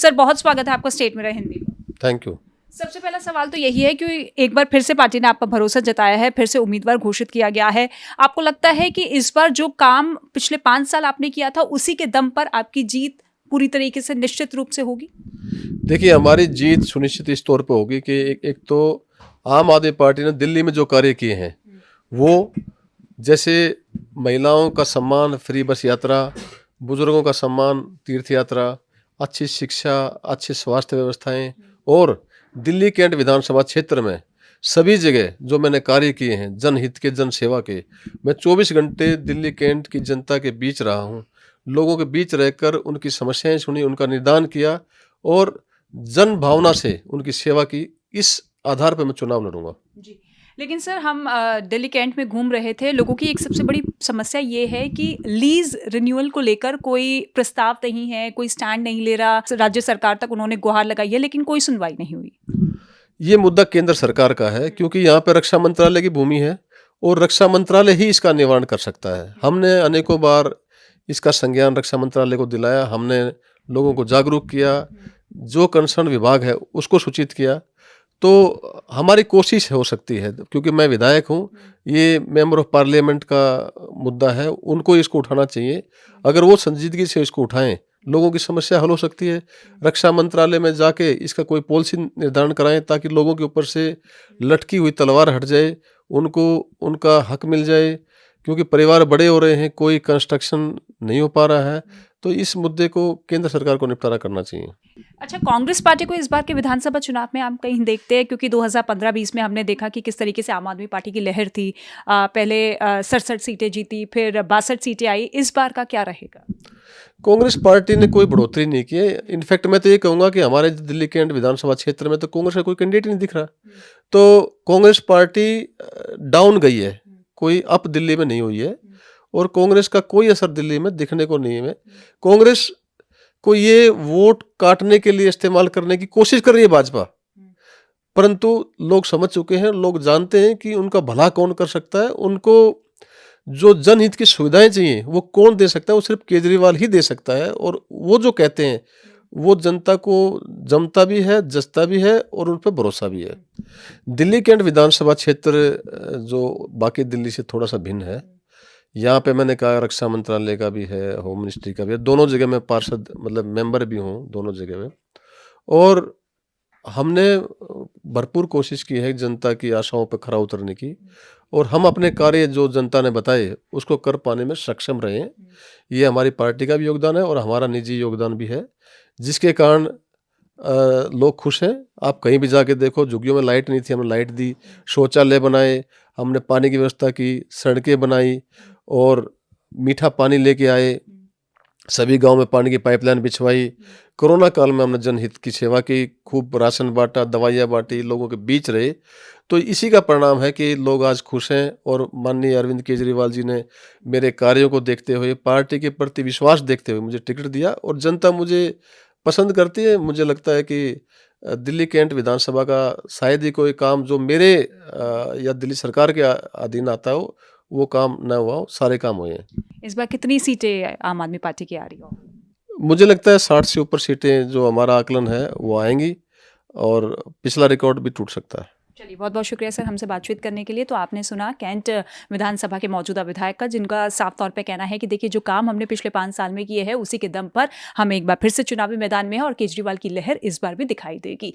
Sir, बहुत स्वागत है आपका स्टेट मेरा हिंदी में। Thank you. सबसे पहला सवाल तो यही है कि एक बार फिर से पार्टी ने आप पर भरोसा जताया है, फिर से उम्मीदवार घोषित किया गया है। आपको लगता है कि इस बार जो काम पिछले 5 साल आपने किया था, उसी के दम पर आपकी जीत पूरी तरीके से निश्चित रूप से होगी? देखिए, हमारी जीत सुनिश्चित इस तौर पे होगी कि एक तो आम आदमी पार्टी ने दिल्ली में जो कार्य किए हैं, वो जैसे महिलाओं का सम्मान, फ्री बस यात्रा, बुजुर्गों का सम्मान, तीर्थ यात्रा, अच्छी शिक्षा, अच्छी स्वास्थ्य व्यवस्थाएं, और दिल्ली कैंट विधानसभा क्षेत्र में सभी जगह जो मैंने कार्य किए हैं जनहित के, जन सेवा के, मैं 24 घंटे दिल्ली कैंट की जनता के बीच रहा हूं, लोगों के बीच रहकर उनकी समस्याएं सुनी, उनका निदान किया और जन भावना से उनकी सेवा की। इस आधार पर मैं चुनाव लड़ूंगा। जी, लेकिन सर हम दिल्ली कैंट में घूम रहे थे, लोगों की एक सबसे बड़ी समस्या ये है कि लीज रिन्यूअल को लेकर कोई प्रस्ताव नहीं है, कोई स्टैंड नहीं ले रहा। राज्य सरकार तक उन्होंने गुहार लगाई है, लेकिन कोई सुनवाई नहीं हुई। ये मुद्दा केंद्र सरकार का है, क्योंकि यहाँ पे रक्षा मंत्रालय की भूमि है और रक्षा मंत्रालय ही इसका निवारण कर सकता है। हमने अनेकों बार इसका संज्ञान रक्षा मंत्रालय को दिलाया, हमने लोगों को जागरूक किया, जो कंसर्न विभाग है उसको सूचित किया। तो हमारी कोशिश हो सकती है, क्योंकि मैं विधायक हूँ, ये मेंबर ऑफ पार्लियामेंट का मुद्दा है, उनको इसको उठाना चाहिए। अगर वो संजीदगी से इसको उठाएं, लोगों की समस्या हल हो सकती है। रक्षा मंत्रालय में जाके इसका कोई पॉलिसी निर्धारण कराएं, ताकि लोगों के ऊपर से लटकी हुई तलवार हट जाए, उनको उनका हक मिल जाए, क्योंकि परिवार बड़े हो रहे हैं, कोई कंस्ट्रक्शन नहीं हो पा रहा है। तो इस मुद्दे को केंद्र सरकार को निपटारा करना चाहिए। अच्छा, कांग्रेस पार्टी को इस बार के विधानसभा चुनाव में आप कहीं देखते हैं, क्योंकि 2015-20 में हमने देखा कि किस तरीके से आम आदमी पार्टी की लहर थी। पहले 67 सीटें जीती, फिर 62 सीटें आई। इस बार का क्या रहेगा? कांग्रेस पार्टी ने कोई बढ़ोतरी नहीं की है। इनफैक्ट मैं तो ये कहूँगा कि हमारे दिल्ली कैंट विधानसभा क्षेत्र में तो कांग्रेस का कोई कैंडिडेट नहीं दिख रहा। तो कांग्रेस पार्टी डाउन गई है, कोई अप दिल्ली में नहीं हुई है, और कांग्रेस का कोई असर दिल्ली में दिखने को नहीं है। कांग्रेस को ये वोट काटने के लिए इस्तेमाल करने की कोशिश कर रही है भाजपा, परंतु लोग समझ चुके हैं, लोग जानते हैं कि उनका भला कौन कर सकता है। उनको जो जनहित की सुविधाएं चाहिए वो कौन दे सकता है, वो सिर्फ केजरीवाल ही दे सकता है। और वो जो कहते हैं वो जनता को जमता भी है, जचता भी है, और उन पर भरोसा भी है। दिल्ली कैंट विधानसभा क्षेत्र जो बाकी दिल्ली से थोड़ा सा भिन्न है, यहाँ पे मैंने कहा रक्षा मंत्रालय का भी है, होम मिनिस्ट्री का भी है, दोनों जगह मैं पार्षद मतलब मेंबर भी हूँ दोनों जगह में। और हमने भरपूर कोशिश की है जनता की आशाओं पर खरा उतरने की, और हम अपने कार्य जो जनता ने बताए उसको कर पाने में सक्षम रहे हैं। ये हमारी पार्टी का भी योगदान है और हमारा निजी योगदान भी है, जिसके कारण लोग खुश हैं। आप कहीं भी जाके देखो, झुग्गियों में लाइट नहीं थी, हमने लाइट दी, शौचालय बनाए, हमने पानी की व्यवस्था की, सड़कें बनाई और मीठा पानी लेके आए, सभी गांव में पानी की पाइपलाइन बिछवाई। कोरोना काल में हमने जनहित की सेवा की, खूब राशन बांटा, दवाइयाँ बांटी, लोगों के बीच रहे। तो इसी का परिणाम है कि लोग आज खुश हैं। और माननीय अरविंद केजरीवाल जी ने मेरे कार्यों को देखते हुए, पार्टी के प्रति विश्वास देखते हुए मुझे टिकट दिया, और जनता मुझे पसंद करती है। मुझे लगता है कि दिल्ली कैंट विधानसभा का शायद ही कोई काम जो मेरे या दिल्ली सरकार के अधीन आता हो वो काम न हुआ हो, सारे काम हुए हैं। इस बार कितनी सीटें आम आदमी पार्टी की आ रही हो? मुझे लगता है 60 से ऊपर सीटें जो हमारा आकलन है वो आएंगी, और पिछला रिकॉर्ड भी टूट सकता है। चलिए, बहुत बहुत शुक्रिया सर हमसे बातचीत करने के लिए। तो आपने सुना कैंट विधानसभा के मौजूदा विधायक का, जिनका साफ तौर पे कहना है कि देखिए, जो काम हमने पिछले 5 साल में किए हैं उसी के दम पर हम एक बार फिर से चुनावी मैदान में हैं, और केजरीवाल की लहर इस बार भी दिखाई देगी।